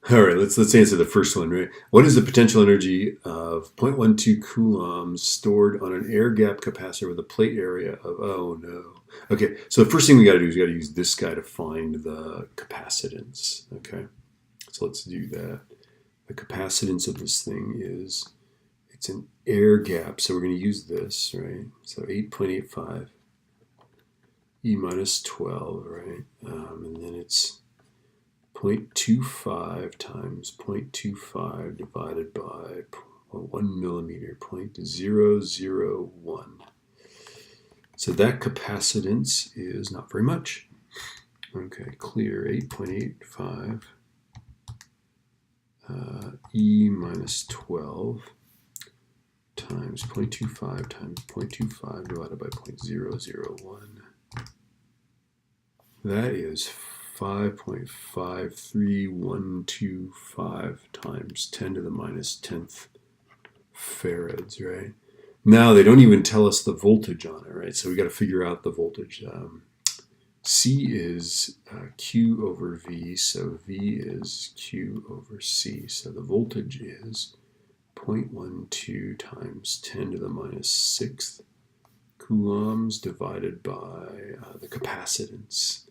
All right, let's answer the first one, right? What is the potential energy of 0.12 coulombs stored on an air gap capacitor with a plate area of, oh no. Okay, so the first thing we got to do is we got to use this guy to find the capacitance, okay? So let's do that. The capacitance of this thing is, it's an air gap, so we're going to use this, right? So 8.85 E minus 12, right? And then it's 0.25 times 0.25 divided by 1 millimeter, 0.001. So that capacitance is not very much. Okay, clear, 8.85 E minus 12 times 0.25 times 0.25 divided by 0.001. That is 5.53125 times 10 to the minus 10th farads, right? Now they don't even tell us the voltage on it, right? So we got to figure out the voltage. C is Q over V, so V is Q over C. So the voltage is 0.12 times 10 to the minus 6th coulombs divided by the capacitance.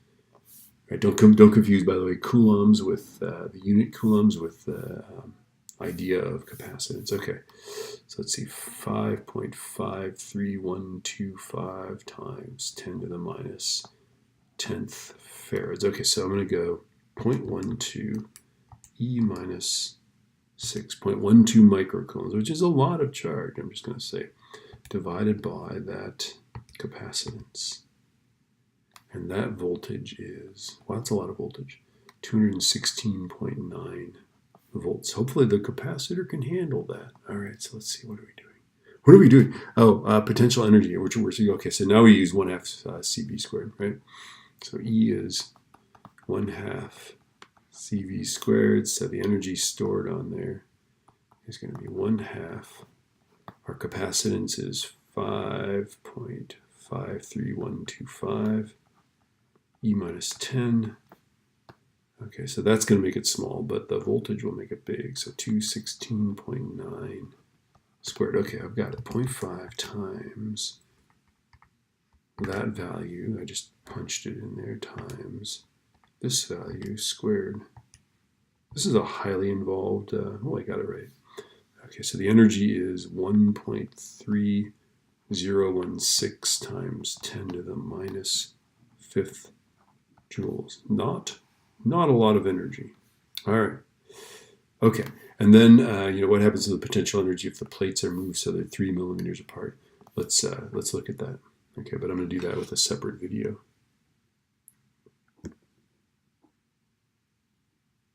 Right, don't confuse, by the way, coulombs with the unit coulombs with the idea of capacitance. Okay, so let's see, 5.53125 times 10 to the minus 10th farads. Okay, so I'm going to go 0.12 E minus 6.12 microcoulombs, which is a lot of charge, I'm just going to say, divided by that capacitance. And that voltage is, well, that's a lot of voltage, 216.9 volts. Hopefully the capacitor can handle that. All right, so let's see, what are we doing? What are we doing? Oh, potential energy, which we're okay, so now we use 1/2 CV squared, right? So E is 1/2 CV squared, so the energy stored on there is going to be 1/2. Our capacitance is 5.53125. E minus 10. Okay, so that's going to make it small, but the voltage will make it big. So 216.9 squared. Okay, I've got it. 0.5 times that value. I just punched it in there times this value squared. This is a highly involved, oh, I got it right. Okay, so the energy is 1.3016 times 10 to the minus 5th joules. Not a lot of energy. All right. Okay. And then what happens to the potential energy if the plates are moved so they're 3 millimeters apart? Let's look at that. Okay, but I'm going to do that with a separate video.